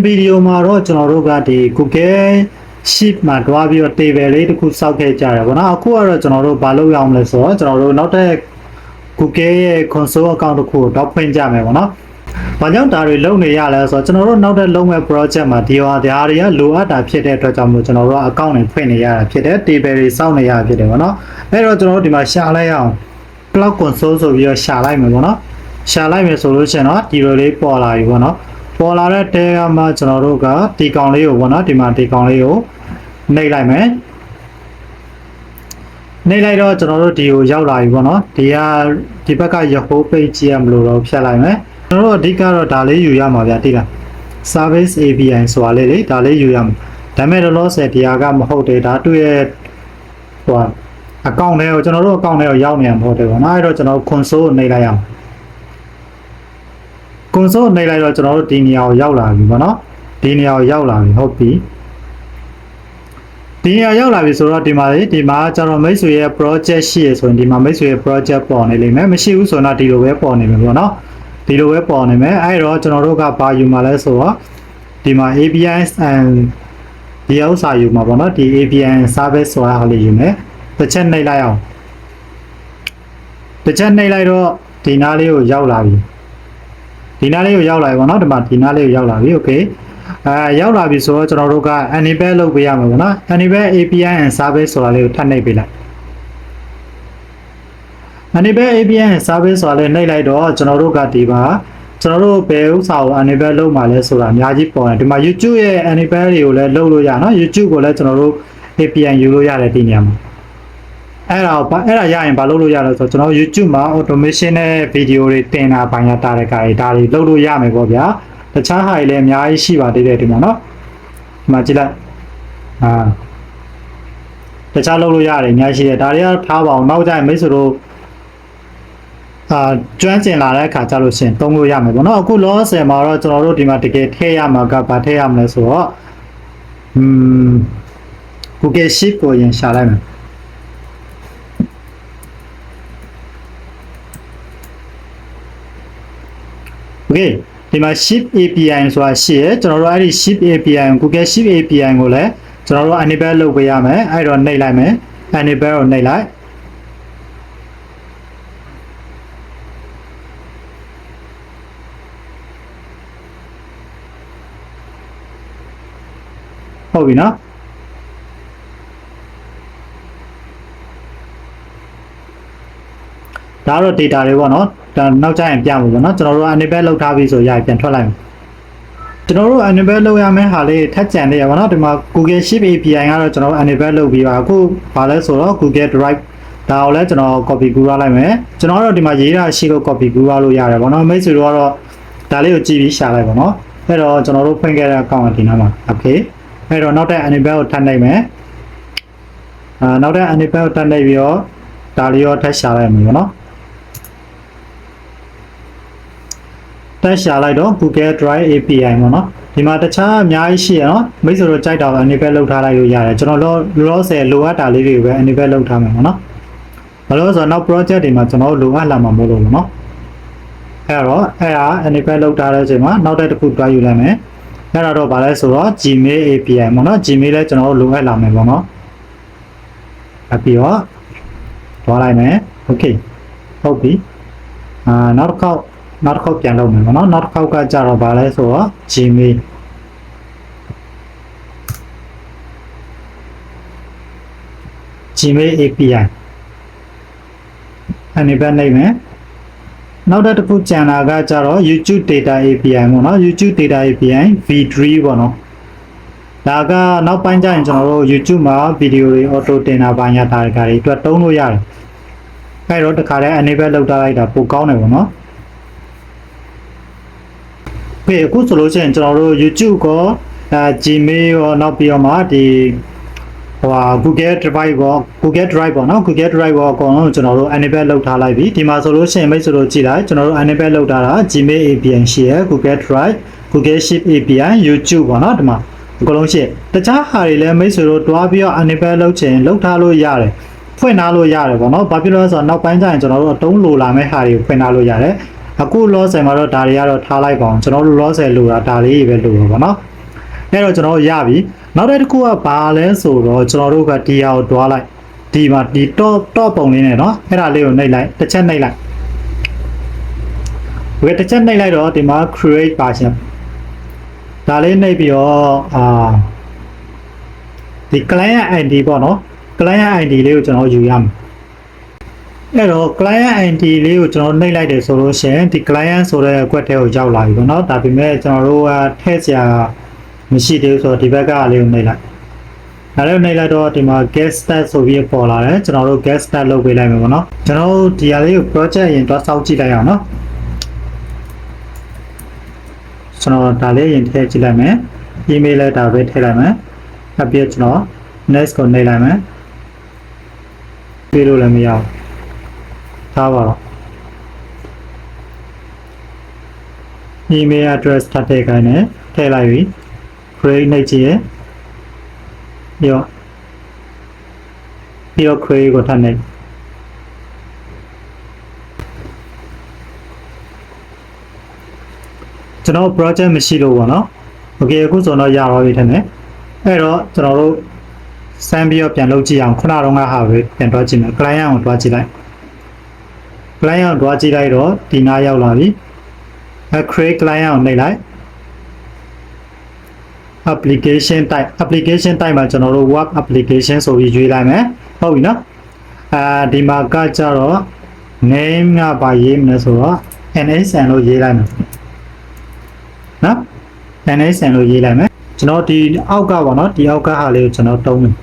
video မှာတော့ကျွန်တော်တို့ကဒီ Google Sheet မှာတွားပြီးတော့ table လေးတစ်ခုစောက်ခဲ့ကြတယ်ဗောနော်အခုကတော့ကျွန်တော်တို့ဘာလုပ်ရအောင်လဲဆိုတော့ကျွန်တော်တို့နောက်ထပ် Google ရဲ့ console account တစ်ခုကိုတော့ဖွင့်ကြမယ်ဗောနော်ဘာကြောင့်ဒါတွေလုပ်နေရလဲဆိုတော့ကျွန်တော်တို့နောက်ထပ်လုပ်မဲ့ project မှာဒီဟာတွေကလိုအပ်တာဖြစ်တဲ့အတွက်ကြောင့်မို့ကျွန်တော်တို့ account တွေဖွင့်နေရတာဖြစ်တယ် table တွေစောက်နေရတာဖြစ်တယ်ဗောနော်အဲ့တော့ကျွန်တော်တို့ဒီမှာရှာလိုက်အောင် cloud console ဆိုပြီးတော့ရှာလိုက်မယ်ဗောနော်ရှာလိုက်မယ်ဆိုလို့ရှိရင်တော့ဒီလိုလေးပေါ်လာပြီဗောနော်ပေါ်လာတဲ့တဲကမှကျွန်တော်တို့ကဒီကောင်လေးကိုဗောနော်ဒီမှာဒီကောင်လေးကိုနှိပ်လိုက်မယ်နှိပ်လိုက်တော့ကျွန်တော်တို့ဒီကိုရောက်လာပြီဗောနော်ဒီဘက်က Yahoo page ကြည့်ရမလို့တော့ဖြတ်လိုက်မယ်ကျွန်တော်တို့အဓိကတော့ဒါလေးယူရမှာဗျာတိလား service API ဆိုတာလေးလေဒါလေးယူရမှာဒါပေမဲ့လောဆယ်ဒီဟာကမဟုတ်တယ်ဒါသူ့ရဲ့ဟို account ထဲကိုကျွန်တော်တို့ account ထဲကိုရောက်နေမှာမဟုတ်တယ်ဗောနော်အဲ့တော့ကျွန်တော် console ကိုနှိပ်လိုက်အောင်console နှိပ်လိုက်တော့ကျွန်တော်တို့ဒီနေရာကိုရောက်လာပြီဗောနော်ဒီနေရာကိုရောက်လာပြီဟုတ်ပြီဒီနေရာရောက်လာပြီဆိုတော့ဒီမှာကျွန်တော်မိတ်ဆွေရဲ့ project ရှိရဆိုရင်ဒီမှာမိတ်ဆွေရဲ့ project ပေါ်နေလိမ့်မယ်မရှိဘူးဆိုတော့ဒီလိုပဲပေါ်နေမယ်ဗောနော်ဒီလိုပဲပေါ်နေမယ်အဲ့တော့ကျွန်တော်တို့ကဘာယူမှာလဲဆိုတော့ဒီမှာ APIs and ဒီဥစ္စာယူမှာဗောနော်ဒီ API service ဆိုတာဟာလေးယူမယ်တစ်ချက်နှိပ်လိုက်အောင်တစ်ချက်နှိပ်လိုက်တော့ဒီနားလေးကိုရောက်လာပြီဒီနားလေးကိုရောက်လာပြီဗောနော်ဒီမှာဒီနားလေးကိုရောက်လာပြီโอเคရောက်လာပြီဆိုတော့ကျွန်တော်တို့က enable လုပ်ပေးရမှာဗောနော် enable API and service ဆိုတာလေးကိုထပ်နှိပ်ပေးလိုက် enable API and service ဆိုတာလေးနှိပ်လိုက်တော့ကျွန်တော်တို့ကဒီမှာကျွန်တော်တို့ဘယ်ဥစ္စာကို enable လုပ်မှာလဲဆိုတာအများကြီးပေါ်တယ်ဒီမှာ YouTube ရဲ့ enable တွေကိုလည်းလုပ်လို့ရနော် YouTube ကိုလည်းကျွန်တော်တို့ API ယူလို့ရတယ်ဒီနေရာမှာအဲ့ဒါရရင်ဘာလုပ်လို့ရလဲဆိုတော့ကျွန်တော် YouTube မှာ automation နဲ့ video တွေတင်တာပိုင်းရတာတဲ့ကားတွေဒါတွေလုပ်လို့ရမယ်ပေါ့ဗျာတခြားဟာတွေလည်းအများကြီးရှိပါသေးတယ်ဒီမှာနော်ဒီမှာကြည့်လိုက်တခြားလုပ်လို့ရတယ်အများကြီးရှိတယ်ဒါတွေကထားပါအောင်နောက်ကျရင်မိတ်ဆွေတို့ကျွမ်းကျင်လာတဲ့အခါကျလို့ရှိရင်သုံးလို့ရမယ်ပေါ့နော်အခုလောဆယ်မှာတော့ကျွန်တော်တို့ဒီမှာတကယ်ထည့်ရမှာကဘာထည့်ရမလဲဆိုတော့Google Sheet ကိုရင်ရှာလိုက်မယ်โอเคဒီမှာ Sheet API ဆိုတာရှိရကျွန်တော်တို့အဲ့ဒီ Sheet API Google Sheet API ကိုလည်းကျွန်တော်တို့ enable လုပ်ပေးရမယ်အဲ့တော့နှိပ်လိုက်မယ် enable ကိုနှိပ်လိုက်ဟုတ်ပြီနော်ဒါတော့ data တွေပေါ့နော်ဒါနောက်ကျရင်ပြမှာပေါ့နော်ကျွန်တော်တို့ enable လုပ်ထားပြီဆိုရပြန်ထွက်လိုက်မယ်ကျွန်တော်တို့ enable လုပ်ရမယ့်ဟာလေးထပ်ကြံနေရပါတော့ဒီမှာ Google Sheet API ကတော့ကျွန်တော်တို့ enable လုပ်ပြီးပါအခုဘာလဲဆိုတော့ Google Drive ဒါကိုလည်းကျွန်တော် copy ကူးရလိုက်မယ်ကျွန်တော်တို့ဒီမှာရေးတာရှိလို့ copy ကူးရလို့ရတယ်ပေါ့နော်မိတ်ဆွေတို့ကတော့ဒါလေးကိုကြည့်ပြီးရှာလိုက်ပါတော့အဲ့တော့ကျွန်တော်တို့ဖွင့်ခဲ့တဲ့ account ကဒီနားမှာ okay အဲ့တော့နောက်တဲ့ enable ကိုထပ်နှိပ်မယ်နောက်တဲ့ enable ကိုထပ်နှိပ်ပြီးတော့ဒါလေးရောထပ်ရှာလိုက်မယ်ပေါ့နော်တက်ရှာလိုက်တော့ Google Drive API ပေါ့နော်ဒီမှာတခြားအများကြီးရှိရနော်မိတ်ဆွေတို့ကြိုက်တာကို enable လုပ်ထားလိုက်လို့ရတယ်ကျွန်တော်လောဆယ်လိုအပ်တာလေးတွေကိုပဲ enable လုပ်ထားမယ်ပေါ့နော်ဘာလို့ဆိုတော့နောက် project တွေမှာကျွန်တော်လိုအပ်လာမှာမဟုတ်လို့ပေါ့နော်အဲ့ဒါ enable လုပ်ထားတဲ့အချိန်မှာနောက်တစ်ခုတွားယူလိုက်မယ်အဲ့ဒါတော့ဗာလဲဆိုတော့ Gmail API ပေါ့နော် Gmail လည်းကျွန်တော်လိုအပ်လာမယ်ပေါ့နော်အပြီးတော့တွားလိုက်မယ် okay ဟုတ်ပြီနောက်တစ်ခေါက်ပြန်လုပ်မယ်ပေါ့နော်နောက်တစ်ခေါက်ကကြတော့ဗာလဲဆိုတော့ Gmail API enable နှိပ်မယ်နောက်တစ်ခုကြံတာကကြတော့ YouTube Data API ပေါ့နော် YouTube Data API V3 ပေါ့နော်ဒါကနောက်ပိုင်းကျရင်ကျွန်တော်တို့ YouTube မှာဗီဒီယိုတွေ auto တင်တာပိုင်းရတာတွေအတွက်တုံးလို့ရတယ်အဲ့တော့တခါတည်း enable လုပ်ထားလိုက်တာပိုကောင်းတယ်ပေါ့နော်အခုဆိုလို့ရှိရင်ကျွန်တော်တို့ YouTube ကို Gmail ရောနောက်ပြီးတော့မှဒီGoogle Drive ပေါ့နော် Google Drive ကိုအကုန်လုံးကျွန်တော်တို့ enable လုပ်ထားလိုက်ပြီဒီမှာဆိုလို့ရှိရင်မိတ်ဆွေတို့ကြည့်လိုက်ကျွန်တော်တို့ enable လုပ်ထားတာ Gmail API ရှိရ Google Drive Google Sheet API YouTube ပေါ့နော်ဒီမှာအကုန်လုံးရှိတခြားဟာတွေလည်းမိတ်ဆွေတို့တွားပြီးတော့ enable လုပ်ချင်လုပ်ထားလို့ရတယ်ဖွင့်ထားလို့ရတယ်ပေါ့နော်ဘာဖြစ်လို့လဲဆိုတော့နောက်ပိုင်းကျရင်ကျွန်တော်တို့အတုံးလိုလာမဲ့ဟာတွေကိုဖွင့်ထားလို့ရတယ် အခုလောဆယ်မှာတော့ဒါတွေကတော့ထားလိုက်ပါအောင်ကျွန်တော်တို့လောဆယ်လိုတာဒါလေးပဲလိုပါเนาะအဲ့တော့ကျွန်တော်ရပြီနောက်တစ်ခုကဘာလဲဆိုတော့ကျွန်တော်တို့ကဒီဟာကိုတွားလိုက်ဒီမှာဒီ top ပုံလေးနဲ့เนาะအဲ့ဒါလေးကိုနှိပ်လိုက်တစ်ချက်နှိပ်လိုက်တစ်ချက်နှိပ်လိုက်တော့ဒီမှာ create version ဒါလေးနှိပ်ပြီးတော့ဒီ client ID ပေါ့နော် client ID လေးကိုကျွန်တော်ယူရမယ်အဲ့တော့ client ID လေးကိုကျွန်တော်နှိပ်လိုက်တယ်ဆိုလို့ရှိရင်ဒီ client ဆိုတဲ့ကွက်ထဲကိုရောက်လာပြီပေါ့နော်ဒါပေမဲ့ကျွန်တော်တို့ကထည့်စရာမရှိသေးဘူးဆိုတော့ဒီဘက်ကလေးကိုနှိပ်လိုက်ဒါလေးကိုနှိပ်လိုက်တော့ဒီမှာ get start ဆိုပြီးပေါ်လာတယ်ကျွန်တော်တို့ get start လုပ်ပေးလိုက်မယ်ပေါ့နော်ကျွန်တော်တို့ဒီဟာလေးကို project ရင်တော့စောင့်ကြည့်လိုက်အောင်နော်ကျွန်တော်ဒါလေးရင်ထည့်ကြည့်လိုက်မယ် email လည်းဒါပဲထည့်လိုက်မယ်အပြည့်ကျွန်တော် next ကိုနှိပ်လိုက်မယ်ပြေလို့လည်းမရဘူးထားပါတော့ email address ထပ်ထည့်ခိုင်းတယ်ထည့်လိုက်ပြီ create နှိပ်ကြည့်ရပြီးတော့ create ကိုထပ်နှိပ်ကျွန်တော် project မရှိလို့ပေါ့နော် okay အခုဆိုတော့ရပါပြီထင်တယ်အဲ့တော့ကျွန်တော်တို့စမ်းပြီးတော့ပြန်လုပ်ကြည့်အောင်ခုနကတော့ငါဟာပဲပြန်တွားကြည့်မယ် client ကိုတွားကြည့်လိုက် client ကိုတွားကြည့်လိုက်တော့ဒီနားရောက်လာပြီ create client ကိုနှိပ်လိုက် application type မှာကျွန်တော်တို့ web application ဆိုပြီးရွေးလိုက်မယ်ဟုတ်ပြီနော်ဒီမှာကကြတော့ name ကပါရေးမလဲဆိုတော့ NSN လို့ရေးလိုက်မယ်နော် NSN လို့ရေးလိုက်မယ်ကျွန်တော်ဒီအောက်ကပေါ့နော်ဒီအောက်ကဟာလေးကိုကျွန်တော်တုံးမယ်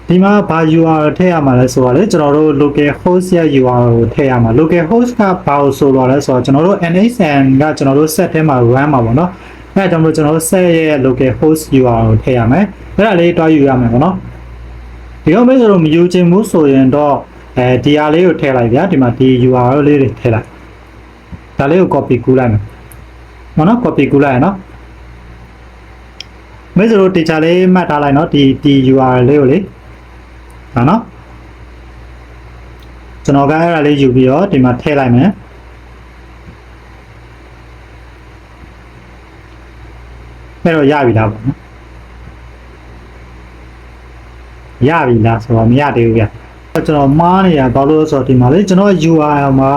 ဒီမှာဘာ URL ထည့်ရမှာလဲဆိုတော့လေကျွန်တော်တို့ local host ရဲ့ URL ကိုထည့်ရမှာ local host ကဘာလို့ဆိုတော့လဲဆိုတော့ကျွန်တော်တို့ NSN ကကျွန်တော်တို့ set ထဲမှာ run မှာပေါ့နော်အဲ့ဒါကြောင့်ကျွန်တော်တို့ set ရဲ့ local host URL ကိုထည့်ရမယ်အဲ့ဒါလေးတွားယူရမယ်ပေါ့နော်ဒီတော့မဲဆိုတော့မယူချင်ဘူးဆိုရင်တော့ဒီဟာလေးကိုထည့်လိုက်ဗျာဒီမှာဒီ URL လေးတွေထည့်လိုက်ဒါလေးကို copy ကူးလိုက်မယ်ပေါ့နော် copy ကူးလိုက်ရနော်မဲဆိုတော့ teacher လေးမှတ်ထားလိုက်နော်ဒီ URL လေးကိုလေဟာနော်ကျွန်တော်ကအဲ့ဒါလေးယူပြီးတော့ဒီမှာထည့်လိုက်မယ်အဲ့တော့ရပြီလားပေါ့နော်ရပြီလားဆိုတော့မရသေးဘူးဗျကျွန်တော်မှားနေတာဘာလို့လဲဆိုတော့ဒီမှာလေကျွန်တော် URL မှာ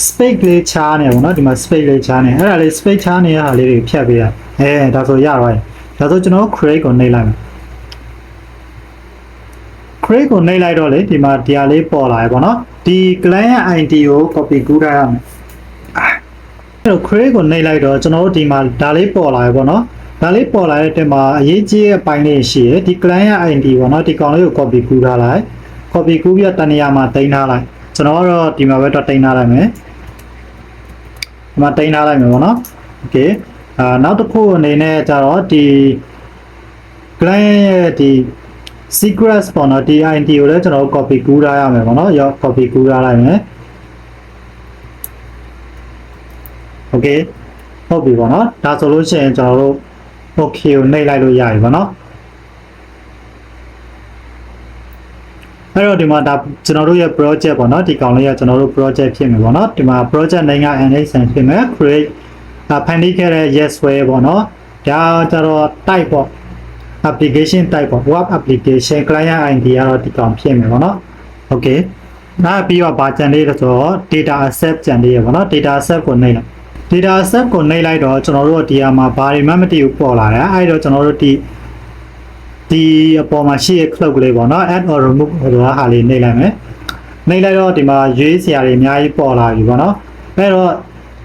space လေးချားနေပါတော့ဒီမှာ space လေးချားနေအဲ့ဒါလေး space ချားနေတဲ့ဟာလေးတွေဖြတ်ပေးရဒါဆိုရတော့ဒါဆိုကျွန်တော် create ကိုနှိပ်လိုက်မယ် create ကိုနှိပ်လိုက်တော့လေဒီမှာဒီဟာလေးပေါ်လာရပေါ့နော်ဒီ client ID ကို copy ကူးထားရမယ်အဲ့တော့ create ကိုနှိပ်လိုက်တော့ကျွန်တော်တို့ဒီမှာဒါလေးပေါ်လာရပေါ့နော်ဒါလေးပေါ်လာတဲ့တင်မှာအရေးကြီးတဲ့အပိုင်းလေးရှိရယ်ဒီ client ID ပေါ့နော်ဒီကောင်လေးကို copy ကူးထားလိုက် copy ကူးပြီးတော့တနေရာမှာတင်ထားလိုက်ကျွန်တော်ကတော့ဒီမှာပဲတော့တင်ထားလိုက်မယ်ဒီမှာတင်ထားလိုက်မယ်ပေါ့နော် okay နောက်တစ်ခုအနေနဲ့ကျတော့ဒီ client ရဲ့ဒီ secrets ပေါ့နော်ဒီ ID ကိုလည်းကျွန်တော်တို့ copy ကူးထားရမယ်ပေါ့နော်ရော copy ကူးထားလိုက်မယ် okay ဟုတ်ပြီပေါ့နော်ဒါဆိုလို့ရှိရင်ကျွန်တော်တို့ okay ကိုနှိပ်လိုက်လို့ရပြီပေါ့နော်အဲ့တော့ဒီမှာဒါကျွန်တော်တို့ရဲ့ project ပေါ့နော်ဒီကောင်လေးကကျွန်တော်တို့ project ဖြစ်မယ်ပေါ့နော်ဒီမှာ project name က NSN ဖြစ်မယ် create ဖန်တီးခဲ့တဲ့ yes way ပေါ့နော်ဒါကျတော့ type ပေါ့ application type ပေါ့ web application client ID ကတော့ဒီကောင်ဖြစ်မယ်ပေါ့နော် okay နောက်ပြီးတော့ဗာကျန်လေးဆိုတော့ data accept ကျန်လေးရပေါ့နော် data accept ကိုနှိပ်လိုက် data accept ကိုနှိပ်လိုက်တော့ကျွန်တော်တို့ဒီဟာမှာဘာတွေမှမတည်ဘူးပေါ်လာတယ်အဲ့တော့ကျွန်တော်တို့ဒီအပေါ်မှာရှိတဲ့ cloud ကလေးပေါ့နော် add or remove ဆိုတာဟာလေးနှိပ်လိုက်မယ်နှိပ်လိုက်တော့ဒီမှာရွေးစရာတွေအများကြီးပေါ်လာပြီပေါ့နော်အဲ့တော့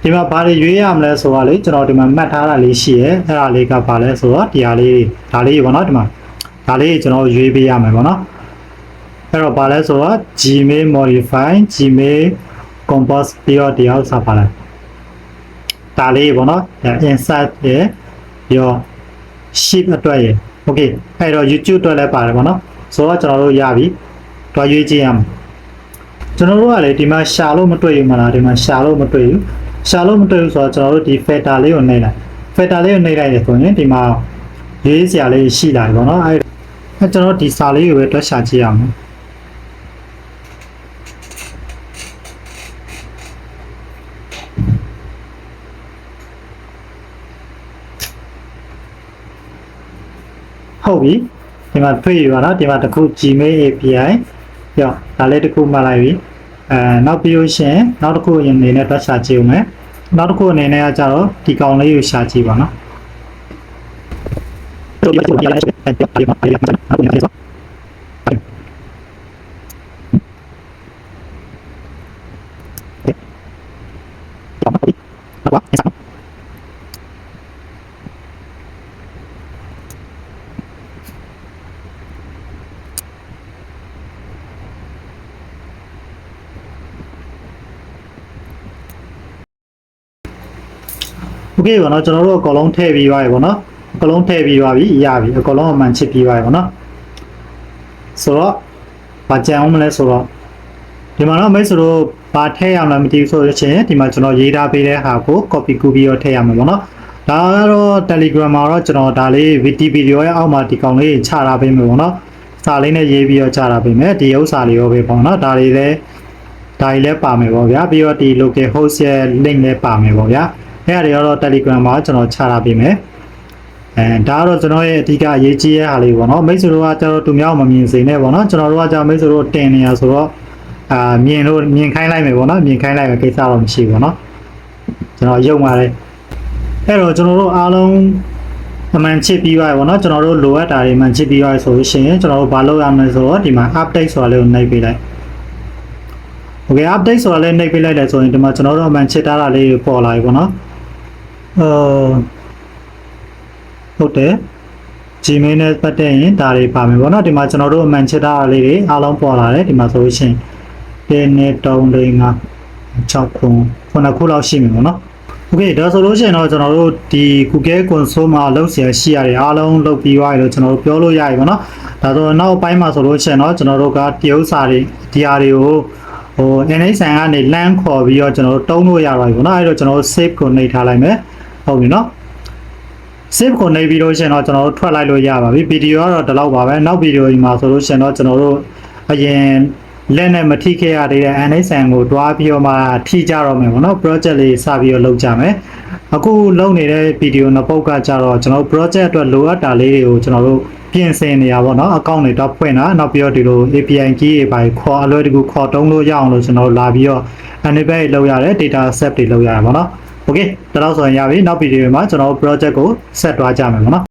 ဒီမှာဘာတွေရွေးရမလဲဆိုတော့လေကျွန်တော်ဒီမှာမှတ်ထားတာလေးရှိရဲအဲ့ဒါလေးကဘာလဲဆိုတော့ဒီဟာလေးဒါလေးပေါ့နော်ဒီမှာဒါလေးကျွန်တော်ရွေးပေးရမယ်ပေါ့နော်အဲ့တော့ဘာလဲဆိုတော့ Gmail modify Gmail compose ပြီးတော့ဒီအောက်စာပါလိုက်ဒါလေးပေါ့နော် insert ရပြီးတော့ ship အတွက်ရ okay အဲ့တော့ YouTube အတွက်လည်းပါတယ်ပေါ့နော်ဆိုတော့ကျွန်တော်တို့ရပြီတွားရွေးကြည့်ရမယ်ကျွန်တော်တို့ကလေဒီမှာရှာလို့မတွေ့ဘူးမလားဒီမှာရှာလို့မတွေ့ဘူးဆိုတော့ကျွန်တော်တို့ဒီ filter လေးကိုနှိပ်လိုက် filter လေးကိုနှိပ်လိုက်ရဆိုရင်ဒီမှာရေးစရာလေးရှိလာပြီပေါ့နော်အဲ့ကျွန်တော်ဒီစာလေးကိုပဲတွက်ရှာကြည့်ရအောင် ဟုတ်ပြီဒီမှာတွေ့ရပါတော့ဒီမှာတစ်ခု Gmail API ရောဒါလေးတစ်ခုမှလိုက်ပြီနောက်ပြီးလို့ရှင်နောက်တစ်ခုအနေနဲ့တွက်ရှာကြည့်ဦးမယ်နောက်တစ်ခုအနေနဲ့ကကြတော့ဒီကောင်လေးကိုရှာကြည့်ပါနော်โอเคပါเนาะကျွန်တော်တို့အကောင်လုံးထည့်ပြီးသွားပြီပေါ့เนาะအကောင်လုံးထည့်ပြီးသွားပြီရပြီအကောင်လုံးအမှန်ချစ်ပြီးသွားပြီပေါ့เนาะဆိုတော့ဘာကြံအောင်မလဲဆိုတော့ဒီမှာတော့မိတ်ဆွေတို့ဘာထည့်ရမလဲမသိဘူးဆိုလို့ရှိရင်ဒီမှာကျွန်တော်ရေးထားပေးတဲ့ဟာကို copy ကူးပြီးတော့ထည့်ရမှာပေါ့เนาะဒါကတော့ Telegram မှာတော့ကျွန်တော်ဒါလေး video ရဲ့အောက်မှာဒီကောင်လေးချထားပေးမယ်ပေါ့เนาะစာလေးနဲ့ရေးပြီးတော့ချထားပေးမယ်ဒီဥစ္စာလေးရောပဲပေါ့เนาะဒါလေးလည်းပါမယ်ပေါ့ဗျာပြီးတော့ဒီ local host ရဲ့ link လည်းပါမယ်ပေါ့ဗျာအဲ့ဒါတွေတော့ Telegram မှာကျွန်တော်ချထားပေးမယ်ဒါကတော့ကျွန်တော်ရဲ့အဓိကအရေးကြီးတဲ့ဟာလေးပေါ့နော်မိတ်ဆွေတို့ကကျွန်တော်သူများမမြင်စေနဲ့ပေါ့နော်ကျွန်တော်တို့ကကြာမိတ်ဆွေတို့တင်နေရဆိုတော့မြင်ခိုင်းလိုက်မယ်ပေါ့နော်မြင်ခိုင်းလိုက်မယ်ကိစ္စတော့မရှိဘူးပေါ့နော်ကျွန်တော်ရုံပါတယ်အဲ့တော့ကျွန်တော်တို့အားလုံးအမှန်ချစ်ပြီးသွားပြီပေါ့နော်ကျွန်တော်တို့လိုအပ်တာတွေမှန်ချစ်ပြီးသွားပြီဆိုလို့ရှိရင်ကျွန်တော်တို့ဘာလုပ်ရမလဲဆိုတော့ဒီမှာ update ဆိုတာလေးကိုနှိပ်ပေးလိုက်Okay update ဆိုတာလေးနှိပ်ပေးလိုက်တယ်ဆိုရင်ဒီမှာကျွန်တော်တို့အမှန်ချစ်ထားတာလေးပေါ်လာပြီပေါ့နော်ဟုတ်တယ် Gmail နဲ့ပတ်သက်ရင်ဒါတွေပါမယ်ပေါ့နော်ဒီမှာကျွန်တော်တို့အမှန်ချစ်ထားတာလေးတွေအားလုံးပေါ်လာတယ်ဒီမှာဆိုလို့ရှိရင်1 2 3 4 5 6 9ခုလောက်ရှိမယ်ပေါ့နော် Okay ဒါဆိုလို့ရှိရင်တော့ကျွန်တော်တို့ဒီ Google Console မှာလုပ်เสียရှိရတယ်အားလုံးလုပ်ပြီးသွားပြီလို့ကျွန်တော်တို့ပြောလို့ရပြီပေါ့နော်ဒါဆိုနောက်ပိုင်းမှာဆိုလို့ရှိရင်တော့ကျွန်တော်တို့ကဒီဥစ္စာတွေဒီဟာတွေကိုNSN ကနေလမ်းခေါ်ပြီးတော့ကျွန်တော်တို့တုံးလို့ရပါပြီပေါ့နော်အဲ့တော့ကျွန်တော်တို့ save ကိုနှိပ်ထားလိုက်မယ်ဟုတ်ပြီနော် save ကိုနှိပ်ပြီးလို့ရှိရင်တော့ကျွန်တော်တို့ထွက်လိုက်လို့ရပါပြီဗီဒီယိုကတော့ဒီလောက်ပါပဲနောက်ဗီဒီယိုဒီမှာဆိုလို့ရှိရင်တော့ကျွန်တော်တို့အရင်လက်နဲ့မထိခဲ့ရသေးတဲ့ NSN ကိုတွားပြီးတော့မှထိကြတော့မယ်ပေါ့နော် project လေးစပြီးတော့လုပ်ကြမယ်အခုလုပ်နေတဲ့ဗီဒီယိုနှစ်ပုတ်ကကြတော့ကျွန်တော်တို့ project အတွက်လိုအပ်တာလေးတွေကိုကျွန်တော်တို့ပြင်ဆင်နေရပါတော့အကောင့်တွေတော့ဖွင့်တာနောက်ပြီးတော့ဒီလို API key တွေပါခေါ်အလွယ်တကူခေါ်တုံးလို့ရအောင်လို့ကျွန်တော်တို့လာပြီးတော့ enable လုပ်ရတယ် data set တွေလုပ်ရတာပေါ့နော် Okay ဒါတော့ဆိုရင်ရပြီနောက်ဗီဒီယိုမှာကျွန်တော်တို့ project ကိုဆက်သွားကြမယ်ပေါ့နော်